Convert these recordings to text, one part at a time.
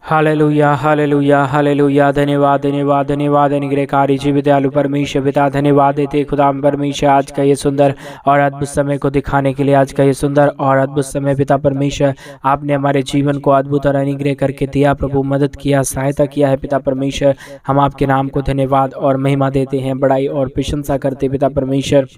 Hallelujah hallelujah hallelujah. धन्यवाद धन्यवाद धन्यवाद अनुग्रहकारी जीवित दयालु परमेश्वर पिता, धन्यवाद देते खुदा परमेश्वर आज का ये सुंदर और अद्भुत समय को दिखाने के लिए। आज का ये सुंदर और अद्भुत समय पिता परमेश्वर आपने हमारे जीवन को अद्भुत और अनुग्रह करके दिया प्रभु, मदद किया, सहायता किया है पिता परमेश्वर। हम आपके नाम को धन्यवाद और महिमा देते हैं, बड़ाई और प्रशंसा करते पिता परमेश्वर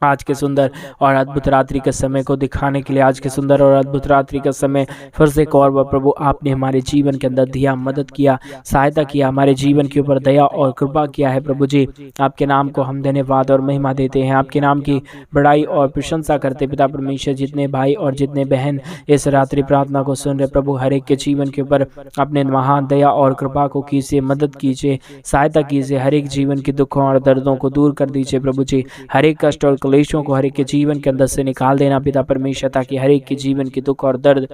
आज के सुंदर और अद्भुत रात्रि के समय को दिखाने के लिए। आज के सुंदर और अद्भुत रात्रि का समय फिर से एक और प्रभु आपने हमारे जीवन के अंदर दिया, मदद किया, सहायता किया, हमारे जीवन के ऊपर दया और कृपा किया है प्रभु जी। आपके नाम को हम धन्यवाद और महिमा देते हैं, आपके नाम की बड़ाई और प्रशंसा करते पिता परमेश्वर। जितने भाई और जितने बहन इस रात्रि प्रार्थना को सुन रहे प्रभु, हर एक के जीवन के ऊपर अपने महान दया और कृपा को कीजिए, मदद कीजिए, सहायता कीजिए, हर एक जीवन के दुखों और दर्दों को दूर कर दीजिए प्रभु जी। हर एक कष्ट और क्लेशों को हर एक के जीवन के अंदर से निकाल देना पिता परमेश्वर, ताकि हर एक के जीवन के दुख और दर्द,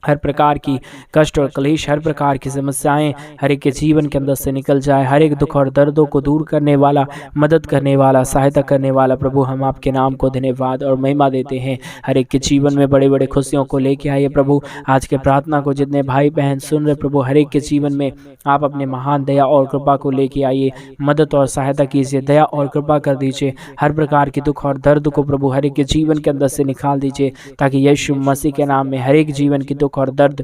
हर प्रकार की कष्ट और क्लेश, हर प्रकार की समस्याएं हर एक के जीवन के अंदर से निकल जाए। हर एक दुख और दर्दों को दूर करने वाला, मदद करने वाला, सहायता करने वाला प्रभु, हम आपके नाम को धन्यवाद और महिमा देते हैं। हर एक के जीवन में बड़े बड़े खुशियों को लेके आइए प्रभु। आज के प्रार्थना को जितने भाई बहन सुन रहे प्रभु, हर एक के जीवन में आप अपने महान दया और कृपा को लेके आइए, मदद और सहायता कीजिए, दया और कृपा कर दीजिए। हर प्रकार की दुख और दर्द को प्रभु हर एक के जीवन के अंदर से निकाल दीजिए, ताकि यीशु मसीह के नाम में हर एक जीवन की दुख और दर्द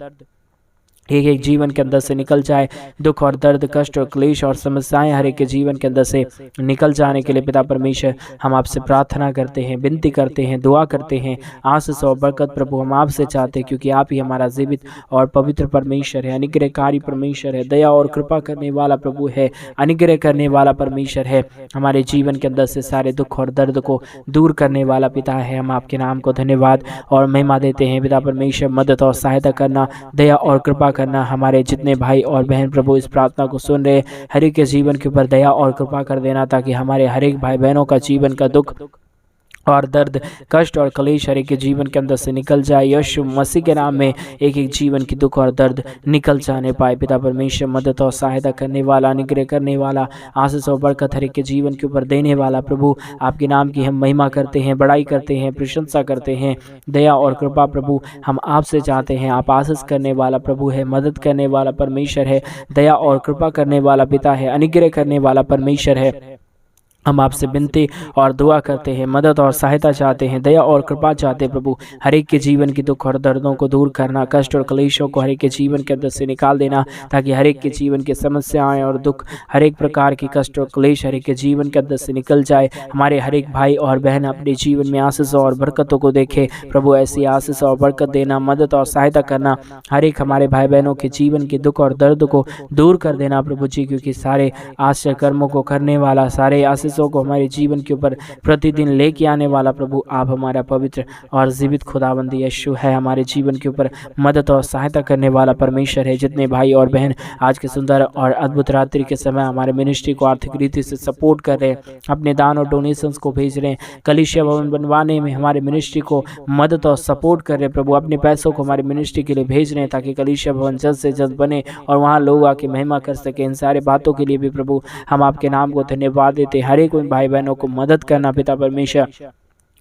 एक एक जीवन के अंदर से निकल जाए। दुख और दर्द, कष्ट और क्लेश और समस्याएं हर एक के जीवन के अंदर से निकल जाने के लिए पिता परमेश्वर हम आपसे प्रार्थना करते हैं, विनती करते हैं, दुआ करते हैं। आशीष और बरकत प्रभु हम आपसे चाहते हैं, क्योंकि आप ही हमारा जीवित और पवित्र परमेश्वर है, अनुग्रहकारी परमेश्वर है, दया और कृपा करने वाला प्रभु है, अनुग्रह करने वाला परमेश्वर है। हमारे जीवन के अंदर से सारे दुख और दर्द को दूर करने वाला पिता है। हम आपके नाम को धन्यवाद और महिमा देते हैं पिता परमेश्वर। मदद और सहायता करना, दया और कृपा करना, हमारे जितने भाई और बहन प्रभु इस प्रार्थना को सुन रहे हर एक के जीवन के ऊपर दया और कृपा कर देना, ताकि हमारे हर एक भाई बहनों का जीवन का दुख और दर्द, कष्ट और क्लेश हर एक के जीवन के अंदर से निकल जाए। यीशु मसीह के नाम में एक एक जीवन की दुख और दर्द निकल जाने पाए पिता परमेश्वर। मदद और सहायता करने वाला, अनुग्रह करने वाला, आशीष और बरकत हर एक के जीवन के ऊपर देने वाला प्रभु, आपके नाम की हम महिमा करते हैं, बड़ाई करते हैं, प्रशंसा करते हैं। दया और कृपा प्रभु हम आपसे चाहते हैं। आप आशीष करने वाला प्रभु है, मदद करने वाला परमेश्वर है, दया और कृपा करने वाला पिता है, अनुग्रह करने वाला परमेश्वर है। हम आपसे विनती और दुआ करते हैं, मदद और सहायता चाहते हैं, दया और कृपा चाहते हैं प्रभु। हर एक के जीवन की दुख और दर्दों को दूर करना, कष्ट और क्लेशों को हर एक के जीवन के अंदर से निकाल देना, ताकि हर एक के जीवन की समस्याएं और दुख, हर एक प्रकार की कष्ट और क्लेश हर एक के जीवन के अंदर से निकल जाए। हमारे हर एक भाई और बहन अपने जीवन में आशीष और बरकतों को देखे प्रभु। ऐसी आशीष और बरकत देना, मदद और सहायता करना, हर एक हमारे भाई बहनों के जीवन के दुख और दर्द को दूर कर देना प्रभु जी, क्योंकि सारे आश्चर्य कर्मों को करने वाला, सारे आशीषों को हमारे जीवन के ऊपर प्रतिदिन लेके आने वाला प्रभु आप हमारा पवित्र और जीवित खुदाबंद यीशु है। हमारे जीवन के ऊपर मदद और सहायता करने वाला परमेश्वर है। जितने भाई और बहन आज के सुंदर और अद्भुत रात्रि के समय हमारे मिनिस्ट्री को आर्थिक रीति से सपोर्ट कर रहे हैं, अपने दान और डोनेशंस को भेज रहे हैं, कलीसिया भवन बनवाने में हमारे मिनिस्ट्री को मदद और सपोर्ट कर रहे हैं प्रभु, अपने पैसों को हमारे मिनिस्ट्री के लिए भेज रहे हैं, ताकि कलीसिया भवन जल्द से जल्द बने और वहाँ लोग आके महिमा कर सके। इन सारे बातों के लिए भी प्रभु हम आपके नाम को धन्यवाद देते हैं। हर एक भाई बहनों को मदद करना पिता परमेश्वर,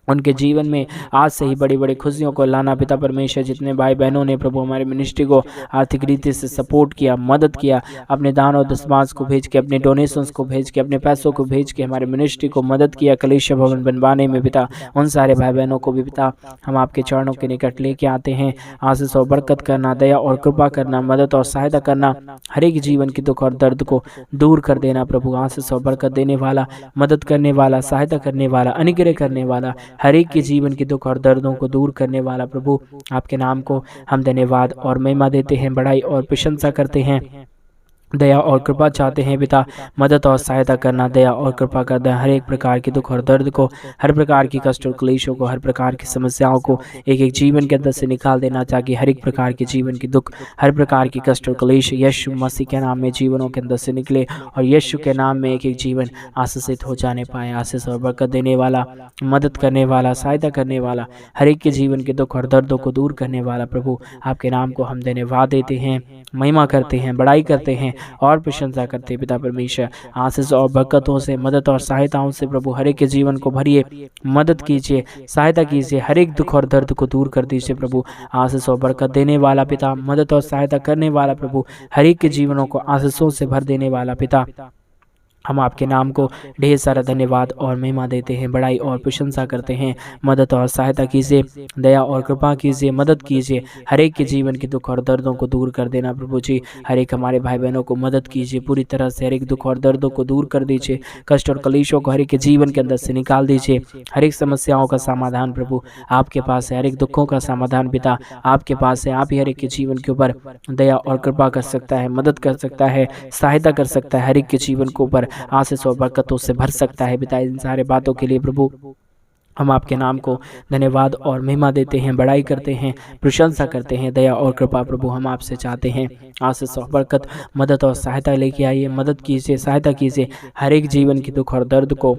उनके जीवन में आज से ही बड़ी बड़ी खुशियों को लाना पिता परमेश्वर। जितने भाई बहनों ने प्रभु हमारे मिनिस्ट्री को आर्थिक रीति से सपोर्ट किया, मदद किया, अपने दान और दशमांश को भेज के, अपने डोनेशंस को भेज के, अपने पैसों को भेज के हमारे मिनिस्ट्री को मदद किया कलीसिया भवन बनवाने में पिता, उन सारे भाई बहनों को भी पिता हम आपके चरणों के निकट लेके आते हैं। आशीष और बरकत करना, दया और कृपा करना, मदद और सहायता करना, हर एक जीवन की दुख और दर्द को दूर कर देना प्रभु। आशीष और बरकत देने वाला, मदद करने वाला, सहायता करने वाला, अनुग्रह करने वाला, हर एक के जीवन की दुख और दर्दों को दूर करने वाला प्रभु आपके नाम को हम धन्यवाद और महिमा देते हैं, बड़ाई और प्रशंसा करते हैं। दया और कृपा चाहते हैं पिता, मदद और सहायता करना, दया और कृपा करना, हर एक प्रकार के दुख और दर्द को, हर प्रकार की कष्ट और क्लेशों को, हर प्रकार की समस्याओं को एक एक जीवन के अंदर से निकाल देना, ताकि हर एक प्रकार के जीवन की दुख, हर प्रकार की कष्ट और क्लेश यीशु मसीह के नाम में जीवनों के अंदर से निकले और यीशु के नाम में एक एक जीवन आशीषित हो जाने पाए। आशीष और बरकत देने वाला, मदद करने वाला, सहायता करने वाला, हर एक के जीवन के दुख और दर्दों को दूर करने वाला प्रभु आपके नाम को हम धन्यवाद देते हैं महिमा करते हैं, बड़ाई करते हैं और प्रशंसा करते हैं। पिता परमेश्वर आशीष और बरकतों से, मदद और सहायताओं से प्रभु हर एक के जीवन को भरिए, मदद कीजिए, सहायता कीजिए, हर एक दुख और दर्द को दूर कर दीजिए प्रभु। आशीष और बरकत देने वाला पिता, मदद और सहायता करने वाला प्रभु, हर एक के जीवनों को आशीषों से भर देने वाला पिता, हम आपके नाम को ढेर सारा धन्यवाद और महिमा देते हैं, बड़ाई और प्रशंसा करते हैं। मदद और सहायता कीजिए, दया और कृपा कीजिए, मदद कीजिए, हर एक के जीवन के दुख और दर्दों को दूर कर देना प्रभु जी। हर एक हमारे भाई बहनों को मदद कीजिए, पूरी तरह से हर एक दुख और दर्दों को दूर कर दीजिए, कष्ट और कलेशों को हर एक के जीवन के अंदर से निकाल दीजिए। हर एक समस्याओं का समाधान प्रभु आपके पास है, हर एक दुखों का समाधान पिता आपके पास है। आप ही हर एक के जीवन के ऊपर दया और कृपा कर सकता है, मदद कर सकता है, सहायता कर सकता है, हर एक के जीवन के ऊपर आशीष और बरकतों से भर सकता है पिता। इन सारे बातों के लिए प्रभु हम आपके नाम को धन्यवाद और महिमा देते हैं, बड़ाई करते हैं, प्रशंसा करते हैं। दया और कृपा प्रभु हम आपसे चाहते हैं, आशीष और बरकत, मदद और सहायता लेके आइए, मदद कीजिए, सहायता कीजिए, हर एक जीवन की दुख और दर्द को,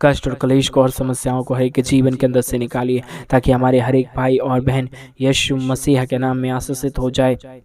कष्ट और क्लेश को और समस्याओं को हर एक के जीवन के अंदर से निकालिए, ताकि हमारे हर एक भाई और बहन यीशु मसीह के नाम में आशीषित हो जाए।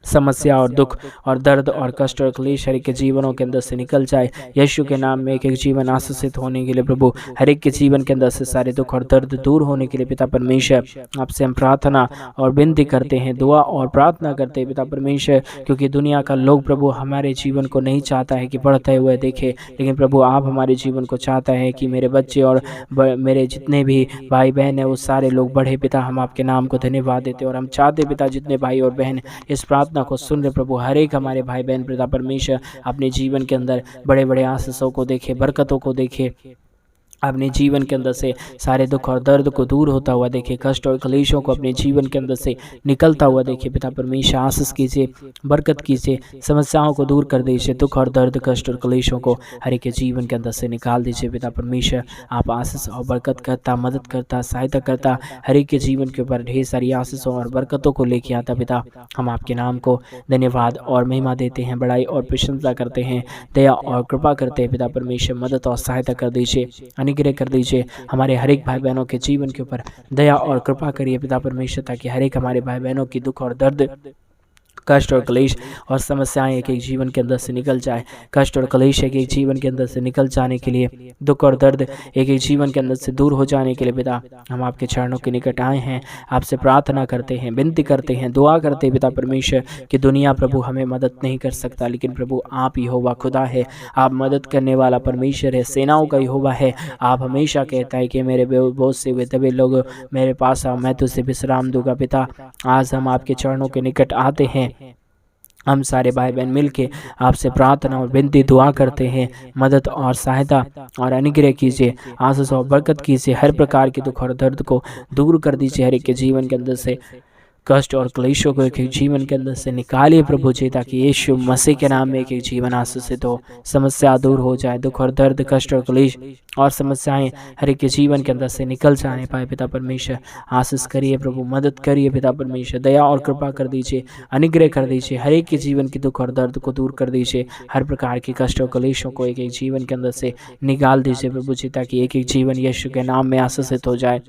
समस्या और दुख और दर्द और कष्ट और क्लेश हर एक के जीवनों के अंदर से निकल जाए। यीशु के नाम में एक एक जीवन आशीषित होने के लिए प्रभु, हर एक के जीवन के अंदर से सारे दुख और दर्द दूर होने के लिए पिता परमेश्वर आपसे हम प्रार्थना और विनती करते हैं, दुआ और प्रार्थना करते हैं पिता परमेश्वर। क्योंकि दुनिया का लोग प्रभु हमारे जीवन को नहीं चाहता है कि बढ़ते हुए देखे, लेकिन प्रभु आप हमारे जीवन को चाहता है कि मेरे बच्चे और मेरे जितने भी भाई बहन हैं वो सारे लोग बढ़े पिता। हम आपके नाम को धन्यवाद देते और हम चाहते पिता जितने भाई और बहन इस प्रार्थना को सुन रहे प्रभु, हर एक हमारे भाई बहन पिता परमेश्वर अपने जीवन के अंदर बड़े बड़े आशीषों को देखे, बरकतों को देखे, अपने जीवन के अंदर से सारे दुख और दर्द को दूर होता हुआ देखे, कष्ट और क्लेशों को अपने जीवन के अंदर से निकलता हुआ देखे पिता परमेश्वर। आशीष कीजिए, बरकत कीजिए, समस्याओं को दूर कर दीजिए, दुख और दर्द, कष्ट और क्लेशों को हर एक के जीवन के अंदर से निकाल दीजिए पिता परमेश्वर। आप आशीष और बरकत करता, मदद करता, सहायता करता, हर एक के जीवन के ऊपर ढेर सारी आशीषों और बरकतों को लेके आता पिता। हम आपके नाम को धन्यवाद और महिमा देते हैं, बड़ाई और प्रशंसा करते हैं, दया और कृपा करते हैं पिता परमेश्वर। मदद और सहायता कर दीजिए, अनुग्रह कर दीजिए, हमारे हर एक भाई बहनों के जीवन के ऊपर दया और कृपा करिए पिता परमेश्वर, ताकि हर एक हमारे भाई बहनों की दुख और दर्द, कष्ट और क्लेश और समस्याएं एक एक जीवन के अंदर से निकल जाए। कष्ट और क्लेश एक एक जीवन के अंदर से निकल जाने के लिए, दुख और दर्द एक एक जीवन के अंदर से दूर हो जाने के लिए पिता हम आपके चरणों के निकट आए हैं, आपसे प्रार्थना करते हैं, विनती करते हैं, दुआ करते हैं पिता परमेश्वर कि दुनिया प्रभु हमें मदद नहीं कर सकता, लेकिन प्रभु आप यहोवा खुदा है, आप मदद करने वाला परमेश्वर है, सेनाओं का यहोवा है। आप हमेशा कहता है कि मेरे बहुत से हुए तभी लोग मेरे पास आओ, मैं तुझसे विश्राम दूंगा पिता। आज हम आपके चरणों के निकट आते हैं, हम सारे भाई बहन मिलके आपसे प्रार्थना और विनती दुआ करते हैं, मदद और सहायता और अनुग्रह कीजिए, आशीष और बरकत कीजिए, हर प्रकार के दुख और दर्द को दूर कर दीजिए, हर एक के जीवन के अंदर से कष्ट और क्लेशों को एक एक जीवन के अंदर से निकालिए प्रभु जी, ताकि यीशु मसीह के नाम में एक एक जीवन आशीषित हो, समस्या दूर हो जाए, दुख और दर्द, कष्ट और क्लेश और समस्याएं हर एक के जीवन के अंदर से निकल जाने पाए पिता परमेश्वर। आशीष करिए प्रभु, मदद करिए पिता परमेश्वर, दया और कृपा कर दीजिए, अनुग्रह कर दीजिए, हर एक के जीवन के दुख और दर्द को दूर कर दीजिए, हर प्रकार के कष्ट और क्लेशों को एक एक जीवन के अंदर से निकाल दीजिए प्रभु जी, ताकि एक एक जीवन यीशु के नाम में आशीषित हो जाए,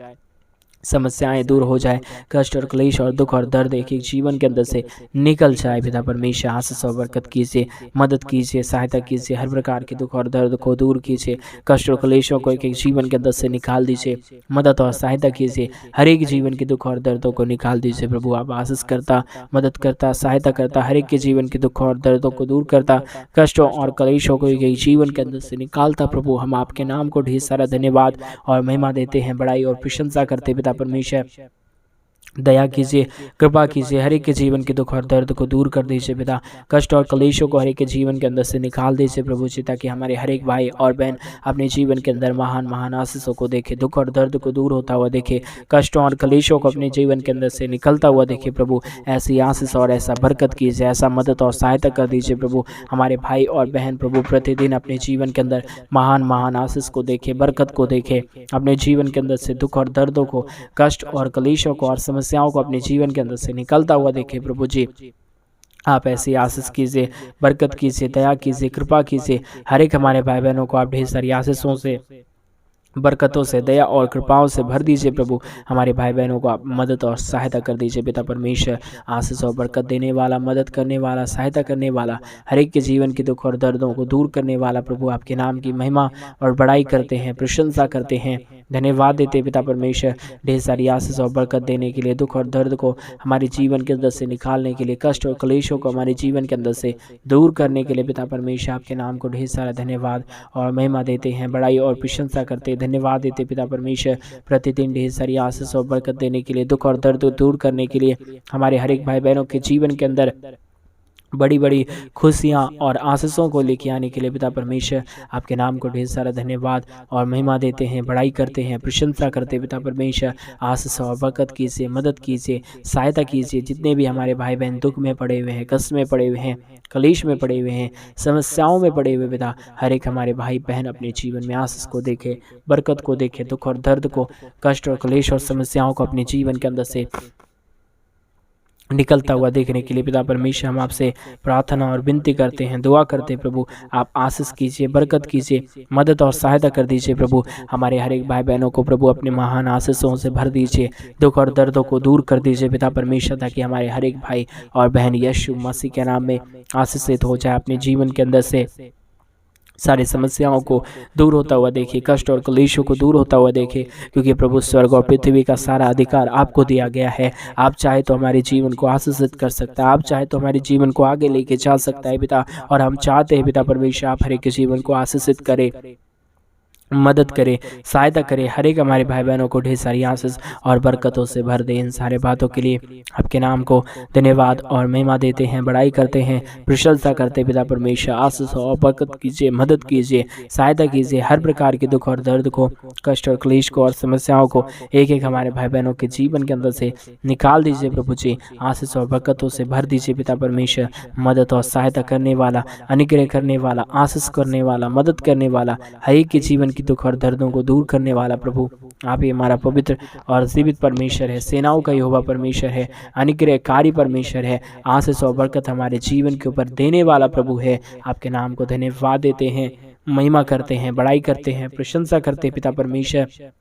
समस्याएं दूर हो जाए, कष्ट और क्लेश और दुख और दर्द एक एक जीवन के अंदर से निकल जाए पिता परमेश्वर। आशीष और बरकत कीजिए, मदद कीजिए, सहायता कीजिए, हर प्रकार के दुख और दर्द को दूर कीजिए, कष्ट और क्लेशों को एक एक जीवन के अंदर से निकाल दीजिए, मदद और सहायता कीजिए, हर एक जीवन के दुख और दर्दों को निकाल दीजिए प्रभु। आप आशीष करता, मदद करता, सहायता करता, हर एक के जीवन के दुख और दर्दों को दूर करता, कष्टों और क्लेशों को एक एक जीवन के अंदर से निकालता प्रभु। हम आपके नाम को ढेर सारा धन्यवाद और महिमा देते हैं, बड़ाई और प्रशंसा करते पिता परमेश्वर। दया कीजिए, कृपा कीजिए, हर एक के जीवन के दुख और दर्द को दूर कर दीजिए पिता, कष्ट और क्लेशों को हर एक के जीवन के अंदर से निकाल दीजिए प्रभु जी, ताकि हमारे हर एक भाई और बहन अपने जीवन के अंदर महान महान आशीषों को देखे, दुख और दर्द को दूर होता हुआ देखे, कष्टों और क्लेशों को अपने जीवन के अंदर से निकलता हुआ देखे प्रभु। ऐसी आशीष और ऐसा बरकत कीजिए, ऐसा मदद और सहायता कर दीजिए प्रभु। हमारे भाई और बहन प्रभु प्रतिदिन अपने जीवन के अंदर महान महान आशीष को देखे, बरकत को देखे, अपने जीवन के अंदर से दुख और दर्दों को, कष्ट और क्लेशों को और समस्याओं को अपने जीवन के अंदर से निकलता हुआ देखे प्रभु जी। आप ऐसी आशीष कीजिए, बरकत कीजिए, दया कीजिए, कृपा कीजिए, हर एक हमारे भाई बहनों को आप ढेर सारी आशीषों से बरकतों से, दया और कृपाओं से भर दीजिए प्रभु। हमारे भाई बहनों को आप मदद और सहायता कर दीजिए पिता परमेश्वर। आशीष और बरकत देने वाला, मदद करने वाला, सहायता करने वाला, हर एक के जीवन के दुख और दर्दों को दूर करने वाला प्रभु, आपके नाम की महिमा और बड़ाई करते हैं, प्रशंसा करते हैं, धन्यवाद देते हैं पिता परमेश्वर। ढेर सारी आशीष और बरकत देने के लिए, दुख और दर्द को हमारे जीवन के अंदर से निकालने के लिए, कष्ट और क्लेशों को हमारे जीवन के अंदर से दूर करने के लिए पिता परमेश्वर, आपके नाम को ढेर सारा धन्यवाद और महिमा देते हैं, बड़ाई और प्रशंसा करते हैं, धन्यवाद देते पिता परमेश्वर। प्रतिदिन ढेर सारी आशीष और बरकत देने के लिए, दुख और दर्द दूर करने के लिए, हमारे हर एक भाई बहनों के जीवन के अंदर बड़ी बड़ी खुशियाँ और आशीषों को लेके आने के लिए पिता परमेश्वर, आपके नाम को ढेर सारा धन्यवाद और महिमा देते हैं, बड़ाई करते हैं, प्रशंसा करते हैं पिता परमेश्वर। आशीष और बरकत कीजिए, मदद कीजिए, सहायता कीजिए। जितने भी हमारे भाई बहन दुख में पड़े हुए हैं, कष्ट में पड़े हुए हैं, कलेश में पड़े हुए हैं, समस्याओं में पड़े हुए पिता, हर एक हमारे भाई बहन अपने जीवन में आशीष को देखे, बरकत को देखे, दुख और दर्द को, कष्ट और कलेश और समस्याओं को अपने जीवन के अंदर से निकलता हुआ देखने के लिए पिता परमेश्वर, हम आपसे प्रार्थना और विनती करते हैं, दुआ करते हैं प्रभु। आप आशीष कीजिए, बरकत कीजिए, मदद और सहायता कर दीजिए प्रभु। हमारे हर एक भाई बहनों को प्रभु अपने महान आशीषों से भर दीजिए, दुख और दर्दों को दूर कर दीजिए पिता परमेश्वर, ताकि हमारे हर एक भाई और बहन यीशु मसीह के नाम में आशीषित हो जाए, अपने जीवन के अंदर से सारी समस्याओं को दूर होता हुआ देखिए, कष्ट और क्लेशों को दूर होता हुआ देखिए, क्योंकि प्रभु स्वर्ग और पृथ्वी का सारा अधिकार आपको दिया गया है। आप चाहे तो हमारे जीवन को आशीषित कर सकता है, आप चाहे तो हमारे जीवन को आगे लेके चल सकता है पिता, और हम चाहते हैं पिता परमेश्वर, आप हर एक के जीवन को आशीषित करें, मदद करे, सहायता करे, हर एक हमारे भाई बहनों को ढेर सारी आशीष और बरकतों से भर दे। इन सारे बातों के लिए आपके नाम को धन्यवाद और महिमा देते हैं, बड़ाई करते हैं, प्रशंसा करते पिता परमेश्वर। आशीष और बरकत कीजिए, मदद कीजिए, सहायता कीजिए, हर प्रकार के दुख और दर्द को, कष्ट और क्लेश को और समस्याओं को एक एक हमारे भाई बहनों के जीवन के अंदर से निकाल दीजिए प्रभु जी। आशीष और बरकतों से भर दीजिए पिता परमेश्वर। मदद और सहायता करने वाला, अनुग्रह करने वाला, आशीष करने वाला, मदद करने वाला, हर एक के जीवन दुख और दर्दों को दूर करने वाला प्रभु, आप ही हमारा पवित्र और जीवित परमेश्वर है, सेनाओं का यहोवा परमेश्वर है, अनुग्रहकारी परमेश्वर है, आशीष और बरकत हमारे जीवन के ऊपर देने वाला प्रभु है। आपके नाम को धन्यवाद देते हैं, महिमा करते हैं, बड़ाई करते हैं, प्रशंसा करते हैं पिता परमेश्वर।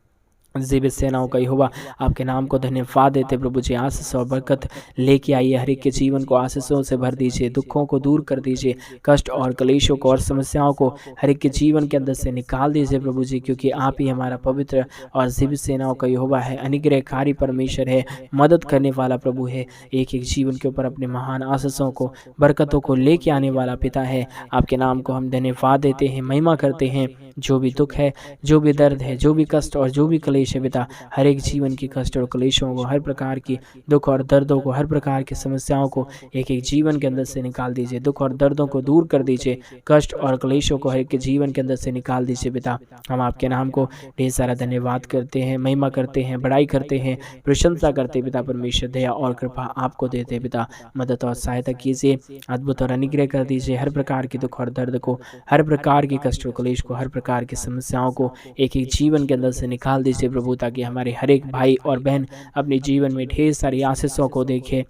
जीवित सेनाओं का यहोवा, आपके नाम को धन्यवाद देते प्रभु जी। आशीष और बरकत लेके आइए, हर एक के जीवन को आशीषों से भर दीजिए, दुखों को दूर कर दीजिए, कष्ट और क्लेशों को और समस्याओं को हर एक के जीवन के अंदर से निकाल दीजिए प्रभु जी, क्योंकि आप ही हमारा पवित्र और जीवित सेनाओं का यहोवा है, अनुग्रहकारी परमेश्वर है, मदद करने वाला प्रभु है, एक एक जीवन के ऊपर अपने महान आशीषों को, बरकतों को लेके आने वाला पिता है। आपके नाम को हम धन्यवाद देते हैं, महिमा करते हैं। जो भी दुख है, जो भी दर्द है, जो भी कष्ट और जो भी क्लेश है पिता, हर एक जीवन की कष्ट और क्लेशों को, हर प्रकार की दुख और दर्दों को, हर प्रकार की समस्याओं को एक एक जीवन के अंदर से निकाल दीजिए, दुख और दर्दों को दूर कर दीजिए, कष्ट और क्लेशों को हर एक के जीवन के अंदर से निकाल दीजिए पिता। हम आपके नाम को ढेर सारा धन्यवाद करते हैं, महिमा करते हैं, बड़ाई करते हैं, प्रशंसा करते पिता परमेश्वर। दया और कृपा आपको देते पिता, मदद और सहायता कीजिए, अद्भुत और अनुग्रह कर दीजिए, हर प्रकार के दुख और दर्द को, हर प्रकार के कष्ट और क्लेश को, हर प्रकार की समस्याओं को एक एक जीवन के अंदर से निकाल दीजिए प्रभु, ताकि हमारे हर एक भाई और बहन अपने जीवन में ढेर सारी आशीषों को देखे,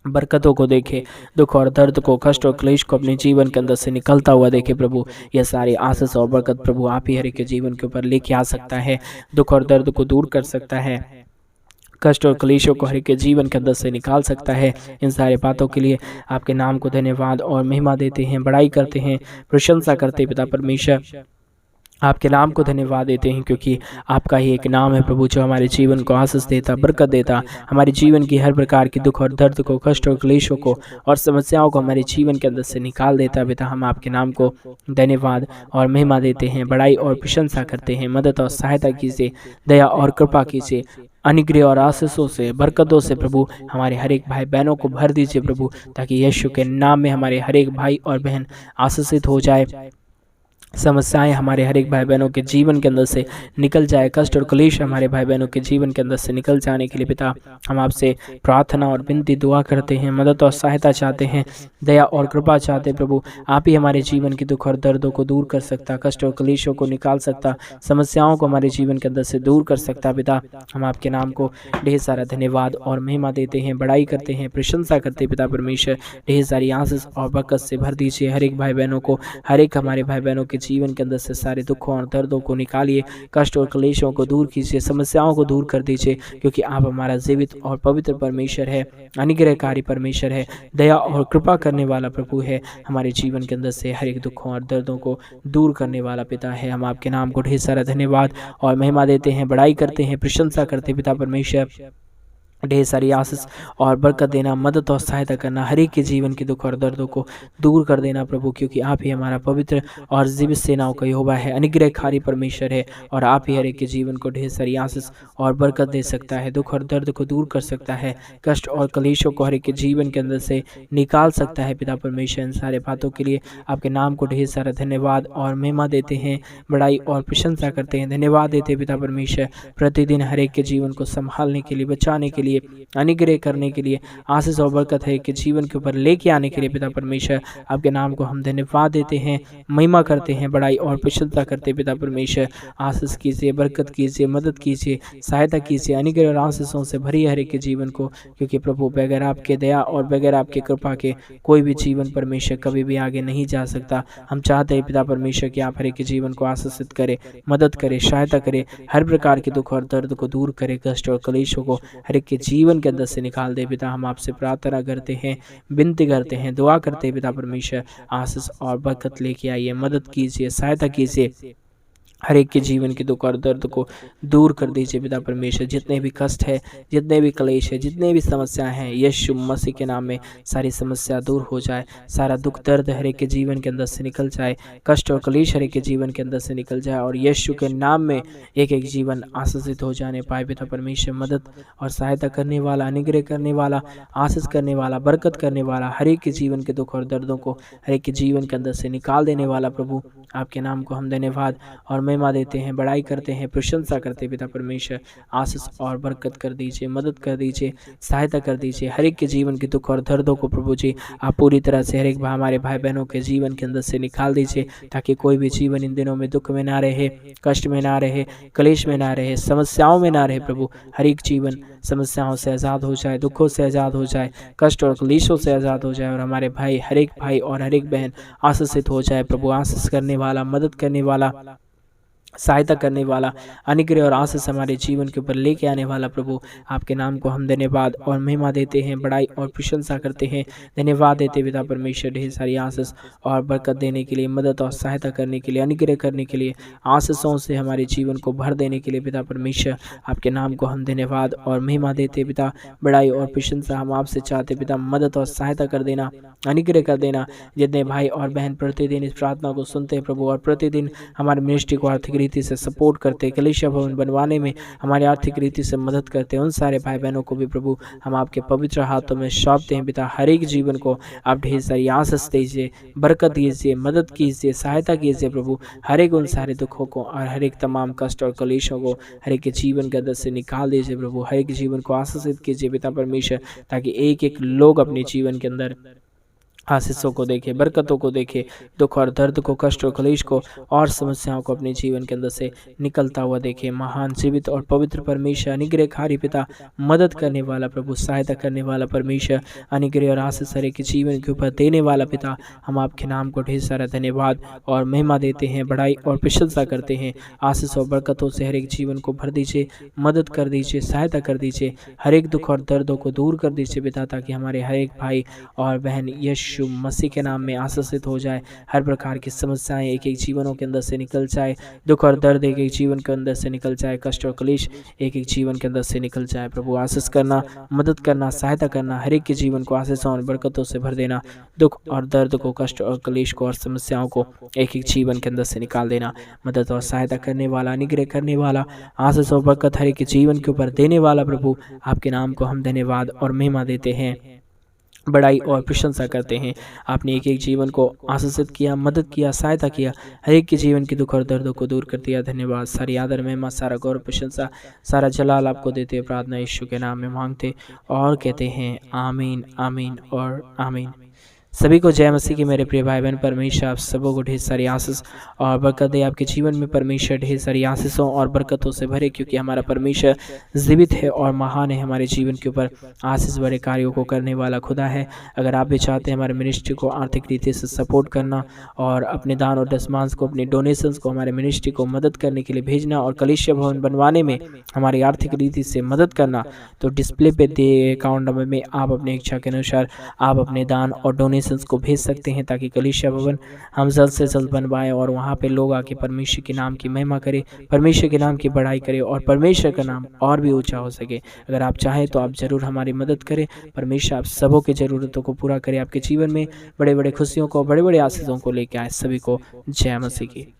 बरकतों को देखे, दुख और दर्द को, कष्ट और क्लेश को अपने जीवन के अंदर से निकलता हुआ देखे प्रभु। यह सारी आशीष और बरकत प्रभु आप ही हर एक के जीवन के ऊपर लेके आ सकता है, दुख और दर्द को दूर कर सकता है, कष्ट और क्लेशों को हर एक के जीवन के अंदर से निकाल सकता है। इन सारे बातों के लिए आपके नाम को धन्यवाद और महिमा देते हैं, बड़ाई करते हैं, प्रशंसा करते पिता परमेश्वर। आपके नाम को धन्यवाद देते हैं, क्योंकि आपका ही एक नाम है प्रभु, जो हमारे जीवन को आशीष देता, बरकत देता, हमारे जीवन की हर प्रकार की दुख और दर्द को, कष्ट और क्लेशों को और समस्याओं को हमारे जीवन के अंदर से निकाल देता पिता। हम आपके नाम को धन्यवाद और महिमा देते हैं, बड़ाई और प्रशंसा करते हैं। मदद और सहायता कीजिए, दया और कृपा कीजिए, अनुग्रह और आशीषों से, बरकतों से प्रभु हमारे हर एक भाई बहनों को भर दीजिए प्रभु, ताकि यीशु के नाम में हमारे हर एक भाई और बहन आशीषित हो जाए, समस्याएं हमारे हर एक भाई बहनों के जीवन के अंदर से निकल जाए, कष्ट और क्लेश हमारे भाई बहनों के जीवन के अंदर से निकल जाने के लिए पिता हम आपसे प्रार्थना और विनती दुआ करते हैं, मदद और सहायता चाहते हैं, दया और कृपा चाहते हैं प्रभु। आप ही हमारे जीवन की दुख और दर्दों को दूर कर सकता, कष्ट और क्लेशों को निकाल सकता, समस्याओं को हमारे जीवन के अंदर से दूर कर सकता पिता। हम आपके नाम को ढेर सारा धन्यवाद और महिमा देते हैं, बड़ाई करते हैं, प्रशंसा करते पिता परमेश्वर। ढेर सारी आशीष और बरकत से भर दीजिए हर एक भाई बहनों को, हर एक हमारे भाई बहनों के जीवन के अंदर से सारे दुखों और दर्दों को निकालिए, कष्ट और क्लेशों को दूर कीजिए, समस्याओं को दूर कर दीजिए, क्योंकि आप हमारा जीवित और पवित्र परमेश्वर है, अनुग्रहकारी परमेश्वर है, दया और कृपा करने वाला प्रभु है। हमारे जीवन के अंदर से हर एक दुखों और दर्दों को दूर करने वाला पिता है। हम आपके नाम को ढेर सारा धन्यवाद और महिमा देते हैं, बड़ाई करते हैं, प्रशंसा करते हैं पिता परमेश्वर। ढेर सारी आशीष और बरकत देना, मदद और सहायता करना, हर एक के जीवन के दुख और दर्दों को दूर कर देना प्रभु, क्योंकि आप ही हमारा पवित्र और जीवित सेनाओं का यहोवा है, अनुग्रहकारी परमेश्वर है, और आप ही हर एक के जीवन को ढेर सारी आशीष और बरकत दे सकता है, दुख और दर्द को दूर कर सकता है, कष्ट और कलेशों को हर एक के जीवन के अंदर से निकाल सकता है पिता परमेश्वर। इन सारे बातों के लिए आपके नाम को ढेर सारा धन्यवाद और महिमा देते हैं, बड़ाई और प्रशंसा करते हैं, धन्यवाद देते हैं पिता परमेश्वर। प्रतिदिन हर एक के जीवन को संभालने के लिए, बचाने के लिए, अनुग्रह करने के लिए, आशीष और बरकत है कि जीवन के ऊपर लेके आने के लिए पिता परमेश्वर आपके नाम को हम धन्यवाद देते हैं, महिमा करते हैं, बड़ाई और प्रशंसा करते हैं पिता परमेश्वर। आशीष कीजिए, बरकत कीजिए, मदद कीजिए, सहायता कीजिए, अनुग्रह और आशीषों से भरी हर एक के जीवन को, क्योंकि प्रभु बगैर आपके दया और बगैर आपके कृपा के कोई भी जीवन परमेश्वर कभी भी आगे नहीं जा सकता। हम चाहते हैं पिता परमेश्वर कि आप हर एक के जीवन को आशीषित करें, मदद करें, सहायता करें, हर प्रकार के दुख और दर्द को दूर करें, कष्ट और कलेशों को हर एक के जीवन के अंदर से निकाल दे पिता। हम आपसे प्रार्थना करते हैं, विनती करते हैं, दुआ करते हैं पिता परमेश्वर, आशीष और बरकत लेके आइए, मदद कीजिए, सहायता कीजिए, हर एक के जीवन के दुख और दर्द को दूर कर दीजिए पिता परमेश्वर। जितने भी कष्ट है, जितने भी क्लेश है, जितने भी समस्याएं हैं, यीशु मसीह के नाम में सारी समस्या दूर हो जाए, सारा दुख दर्द हर एक के जीवन के अंदर से निकल जाए, कष्ट और क्लेश हर एक के जीवन के अंदर से निकल जाए, और यीशु के नाम में एक एक जीवन आशीषित हो जाने पाए पिता परमेश्वर। मदद और सहायता करने वाला, अनुग्रह करने वाला, आशीष करने वाला, बरकत करने वाला, हर एक के जीवन के दुख और दर्दों को हर एक के जीवन के अंदर से निकाल देने वाला प्रभु, आपके नाम को हम धन्यवाद और महिमा देते हैं, बड़ाई करते हैं, प्रशंसा करते हैं पिता परमेश्वर। आशीष और बरकत कर दीजिए, मदद कर दीजिए, सहायता कर दीजिए, हर एक के जीवन के दुख और दर्दों को प्रभु जी आप पूरी तरह से हर एक हमारे भाई बहनों के जीवन के अंदर से निकाल दीजिए, ताकि कोई भी जीवन इन दिनों में दुख में ना रहे, कष्ट में ना रहे, क्लेश में ना रहे, समस्याओं में ना रहे प्रभु। हर एक जीवन समस्याओं से आज़ाद हो जाए, दुखों से आज़ाद हो जाए, कष्ट और क्लेशों से आज़ाद हो जाए, और हमारे हर एक भाई और हर एक बहन आशीषित हो जाए प्रभु। आशीष करने वाला, मदद करने वाला, सहायता करने वाला, अनुग्रह और आशीष हमारे जीवन के ऊपर लेके आने वाला प्रभु, आपके नाम को हम धन्यवाद और महिमा देते हैं, बड़ाई और प्रशंसा करते हैं, धन्यवाद देते पिता परमेश्वर। ढेर सारी आशीष और बरकत देने के लिए, मदद और सहायता करने के लिए, अनुग्रह करने के लिए, आशीषों से हमारे जीवन को भर देने के लिए पिता परमेश्वर, आपके नाम को हम धन्यवाद और महिमा देते पिता, बड़ाई और प्रशंसा हम आपसे चाहते पिता। मदद और सहायता कर देना, अनुग्रह कर देना। जितने भाई और बहन प्रतिदिन इस प्रार्थना को सुनते हैं प्रभु, और प्रतिदिन हमारे मिनिस्ट्री को आर्थिक रीति से सपोर्ट करते, कलीसिया भवन बनवाने में हमारी आर्थिक रीति से मदद करते हैं, उन सारे भाई बहनों को भी प्रभु हम आपके पवित्र हाथों में सौंपते हैं पिता। हर एक जीवन को आप ढेर सारी आशीष दीजिए, बरकत दीजिए, मदद कीजिए, सहायता कीजिए प्रभु। हर एक उन सारे दुखों को और हर एक तमाम कष्ट और कलेशों को हर एक के जीवन के अंदर से निकाल दीजिए प्रभु। हर एक जीवन को आशीषित कीजिए पिता परमेश्वर, ताकि एक एक लोग अपने जीवन के अंदर आशीषों को देखे, बरकतों को देखे, दुख और दर्द को, कष्ट और क्लेश को और समस्याओं को अपने जीवन के अंदर से निकलता हुआ देखे। महान जीवित और पवित्र परमेश्वर, अनुग्रहकारी पिता, मदद करने वाला प्रभु, सहायता करने वाला परमेश्वर, अनुग्रह और आशीष हर एक के जीवन के ऊपर देने वाला पिता, हम आपके नाम को ढेर सारा धन्यवाद और महिमा देते हैं, बड़ाई और प्रशंसा करते हैं। आशीष और बरकतों से हर एक जीवन को भर दीजिए, मदद कर दीजिए, सहायता कर दीजिए, हर एक दुख और दर्दों को दूर कर दीजिए पिता, ताकि हमारे हर एक भाई और बहन यीशु मसीह के नाम में आशीषित हो जाए। हर प्रकार की समस्याएं एक एक जीवनों के अंदर से निकल जाए, दुख और दर्द एक एक जीवन के अंदर से निकल जाए, कष्ट और क्लेश एक एक जीवन के अंदर से निकल जाए प्रभु। आशीष करना, मदद करना, सहायता करना, हर एक के जीवन को आशीषों और बरकतों से भर देना, दुख और दर्द को, कष्ट और क्लेश को और समस्याओं को एक एक जीवन के अंदर से निकाल देना। मदद और सहायता करने वाला, अनुग्रह करने वाला, आशीष और बरकत हर एक के जीवन के ऊपर देने वाला प्रभु, आपके नाम को हम धन्यवाद और महिमा देते हैं, बड़ाई और प्रशंसा करते हैं। आपने एक एक जीवन को आशीषित किया, मदद किया, सहायता किया, हर एक के जीवन की दुख और दर्दों को दूर कर दिया। धन्यवाद। सारी आदर महिमा, सारा गौरव, प्रशंसा, सारा जलाल आपको देते हैं। प्रार्थना यीशु के नाम में मांगते और कहते हैं आमीन, आमीन और आमीन। सभी को जय मसीह की मेरे प्रिय भाई बहन। परमेश्वर आप सबों को ढेर सारी आशीष और बरकत दे। आपके जीवन में परमेश्वर ढेर सारी आशीषों और बरकतों से भरे, क्योंकि हमारा परमेश्वर जीवित है और महान है। हमारे जीवन के ऊपर आशीष बड़े कार्यों को करने वाला खुदा है। अगर आप भी चाहते हैं हमारे मिनिस्ट्री को आर्थिक रीति से सपोर्ट करना और अपने दान और दशमांश को, अपनी डोनेशंस को हमारे मिनिस्ट्री को मदद करने के लिए भेजना और कलीसिया भवन बनवाने में हमारी आर्थिक रीति से मदद करना, तो डिस्प्ले पे दिए अकाउंट नंबर में आप अपनी इच्छा के अनुसार आप अपने दान और डोनेशंस को भेज सकते हैं, ताकि कलीसिया भवन हम जल्द से जल्द बनवाएं और वहाँ पे लोग आके परमेश्वर के नाम की महिमा करें, परमेश्वर के नाम की बढ़ाई करें और परमेश्वर का नाम और भी ऊंचा हो सके। अगर आप चाहें तो आप जरूर हमारी मदद करें। परमेश्वर आप सबों की ज़रूरतों को पूरा करें, आपके जीवन में बड़े बड़े खुशियों को, बड़े बड़े आशीषों को लेकर आए। सभी को जय मसीह की।